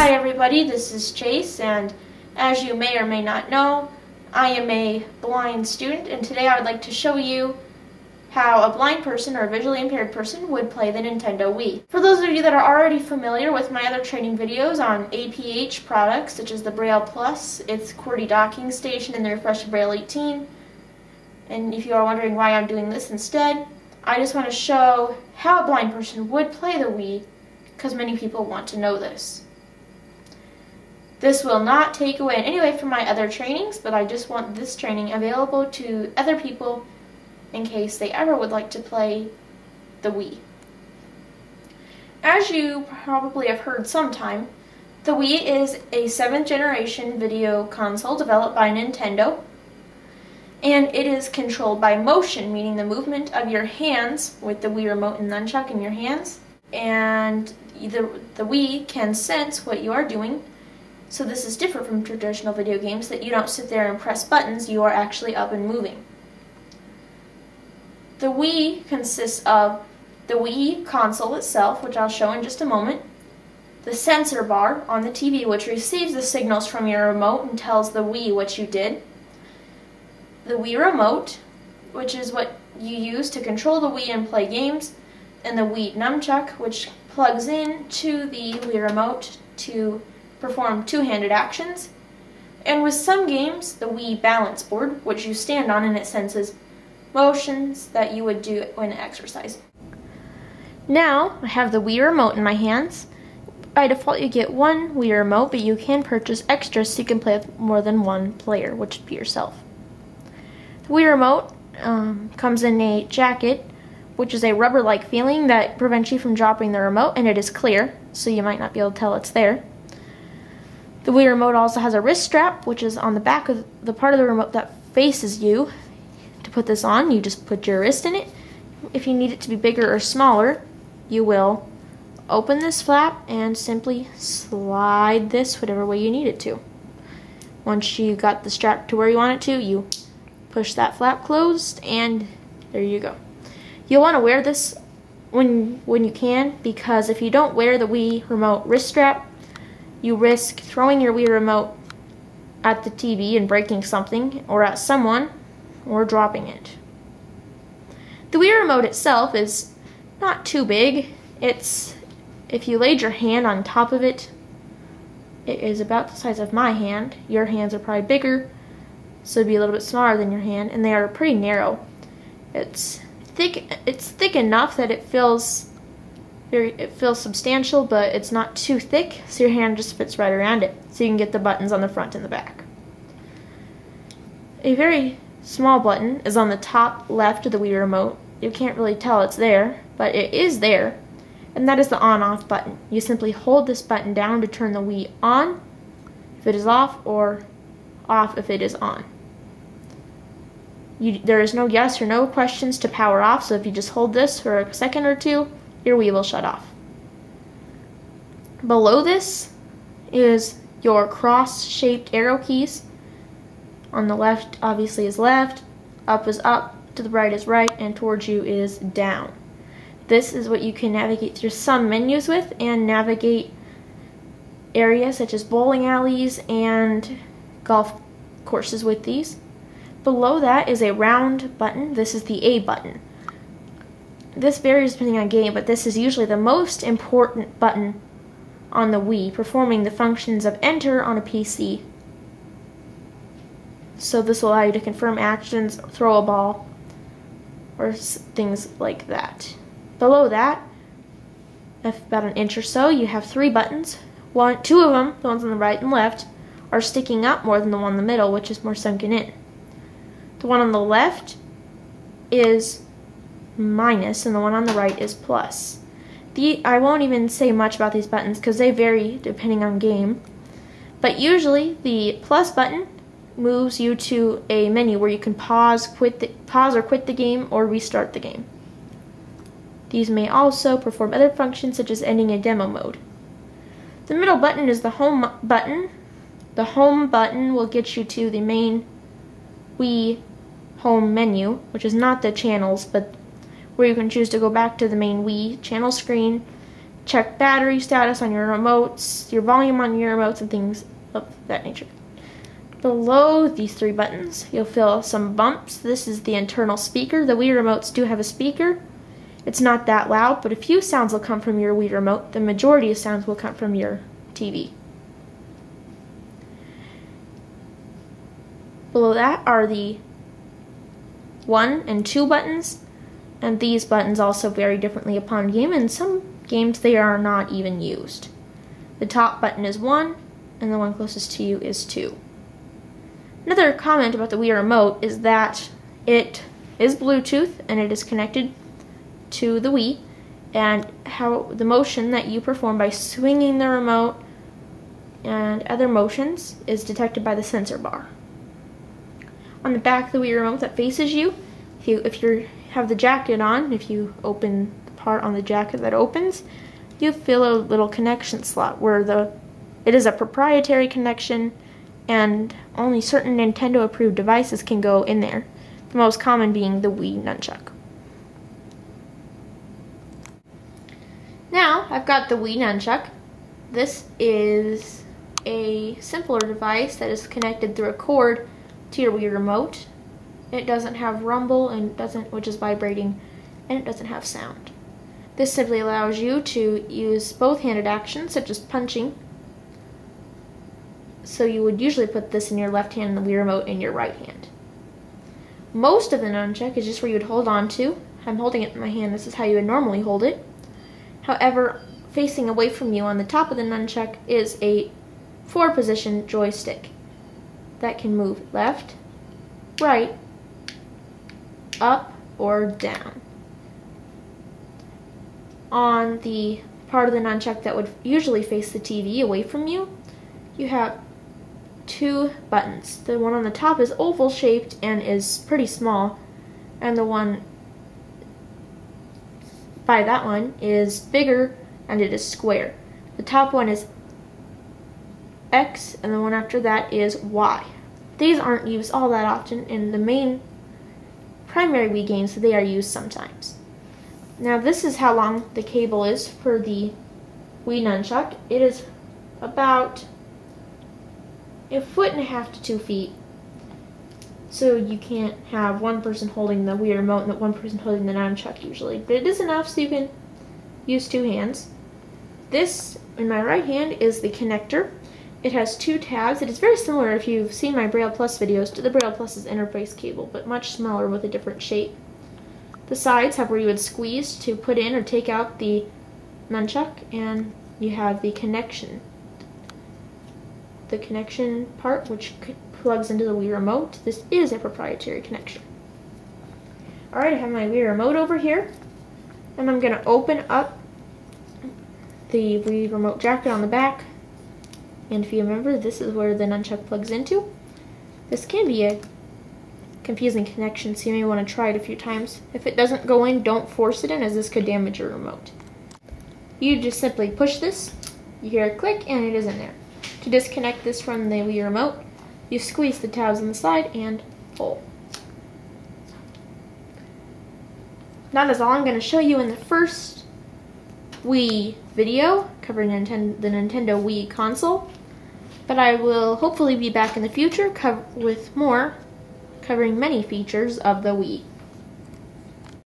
Hi everybody, this is Chase, and as you may or may not know, I am a blind student, and today I would like to show you how a blind person or a visually impaired person would play the Nintendo Wii. For those of you that are already familiar with my other training videos on APH products such as the Braille Plus, its QWERTY docking station, and the Refresh Braille 18, and if you are wondering why I'm doing this instead, I just want to show how a blind person would play the Wii, because many people want to know this. This will not take away in any way from my other trainings, but I just want this training available to other people in case they ever would like to play the Wii. As you probably have heard sometime, the Wii is a 7th generation video console developed by Nintendo, and it is controlled by motion, meaning the movement of your hands with the Wii Remote and Nunchuk in your hands, and the Wii can sense what you are doing. So this is different from traditional video games, that you don't sit there and press buttons, you are actually up and moving. The Wii consists of the Wii console itself, which I'll show in just a moment, the sensor bar on the TV, which receives the signals from your remote and tells the Wii what you did, the Wii Remote, which is what you use to control the Wii and play games, and the Wii Nunchuk, which plugs in to the Wii Remote to perform two-handed actions, and with some games, the Wii balance board, which you stand on and it senses motions that you would do when exercising. Now, I have the Wii Remote in my hands. By default, you get one Wii Remote, but you can purchase extras so you can play with more than one player, which would be yourself. The Wii Remote comes in a jacket, which is a rubber-like feeling that prevents you from dropping the remote, and it is clear, so you might not be able to tell it's there. The Wii Remote also has a wrist strap, which is on the back of the part of the remote that faces you. To put this on, you just put your wrist in it. If you need it to be bigger or smaller, you will open this flap and simply slide this whatever way you need it to. Once you got the strap to where you want it to, you push that flap closed, and there you go. You'll want to wear this when you can, because if you don't wear the Wii Remote wrist strap, you risk throwing your Wii Remote at the TV and breaking something, or at someone, or dropping it. The Wii Remote itself is not too big. If you laid your hand on top of it, it is about the size of my hand. Your hands are probably bigger, so it'd be a little bit smaller than your hand, and they are pretty narrow. It's thick enough that it feels substantial, but it's not too thick, so your hand just fits right around it, so you can get the buttons on the front and the back. A very small button is on the top left of the Wii Remote. You can't really tell it's there, but it is there, and that is the on-off button. You simply hold this button down to turn the Wii on if it is off, or off if it is on. There is no yes or no questions to power off, so if you just hold this for a second or two, your Wii will shut off. Below this is your cross-shaped arrow keys. On the left, obviously, is left, up is up, to the right is right, and towards you is down. This is what you can navigate through some menus with, and navigate areas such as bowling alleys and golf courses with these. Below that is a round button. This is the A button. This varies depending on game, but this is usually the most important button on the Wii, performing the functions of enter on a PC. So this will allow you to confirm actions, throw a ball, or things like that. Below that, about an inch or so, you have 3 buttons. Two of them, the ones on the right and left, are sticking up more than the one in the middle, which is more sunken in. The one on the left is minus, and the one on the right is plus. I won't even say much about these buttons because they vary depending on game, but usually the plus button moves you to a menu where you can pause or quit the game, or restart the game. These may also perform other functions such as ending a demo mode. The middle button is the home button. The home button will get you to the main Wii home menu, which is not the channels, but where you can choose to go back to the main Wii channel screen check battery status on your remotes, your volume on your remotes, and things of that nature. Below these three buttons, you'll feel some bumps. This is the internal speaker. The Wii remotes do have a speaker. It's not that loud, but a few sounds will come from your Wii remote. The majority of sounds will come from your TV. Below that are the 1 and 2 buttons, and these buttons also vary differently upon game. In some games they are not even used. The top button is 1, and the one closest to you is 2. Another comment about the Wii remote is that it is Bluetooth and it is connected to the Wii, and how the motion that you perform by swinging the remote and other motions is detected by the sensor bar. On the back of the Wii remote that faces you, if you have the jacket on, if you open the part on the jacket that opens, you feel a little connection slot where it is a proprietary connection and only certain Nintendo approved devices can go in there, the most common being the Wii Nunchuk. Now I've got the Wii Nunchuk. This is a simpler device that is connected through a cord to your Wii remote. It doesn't have rumble which is vibrating, and it doesn't have sound. This simply allows you to use both-handed actions such as punching. So you would usually put this in your left hand and the Wii remote in your right hand. Most of the Nunchuk is just where you would hold on to. I'm holding it in my hand. This is how you would normally hold it. However, facing away from you on the top of the Nunchuk is a 4-position joystick that can move left, right, up, or down. On the part of the Nunchuk that would usually face the TV away from you, you have 2 buttons. The one on the top is oval shaped and is pretty small, and the one by that one is bigger and it is square. The top one is X and the one after that is Y. These aren't used all that often in the main primary Wii games, so they are used sometimes. Now this is how long the cable is for the Wii Nunchuk. It is about 1.5 feet to 2 feet. So you can't have one person holding the Wii remote and one person holding the Nunchuk usually. But it is enough so you can use 2 hands. This, in my right hand, is the connector. It has 2 tabs. It is very similar, if you've seen my Braille Plus videos, to the Braille Plus's interface cable, but much smaller with a different shape. The sides have where you would squeeze to put in or take out the Nunchuk, and you have the connection. The connection part, which plugs into the Wii remote. This is a proprietary connection. Alright, I have my Wii remote over here, and I'm going to open up the Wii remote jacket on the back, and if you remember, this is where the Nunchuk plugs into. This can be a confusing connection, so you may want to try it a few times. If it doesn't go in, don't force it in, as this could damage your remote. You just simply push this, you hear a click, and it is in there. To disconnect this from the Wii remote, you squeeze the tabs on the side and pull. That is all I'm going to show you in the first Wii video covering the Nintendo Wii console, but I will hopefully be back in the future with more covering many features of the Wii.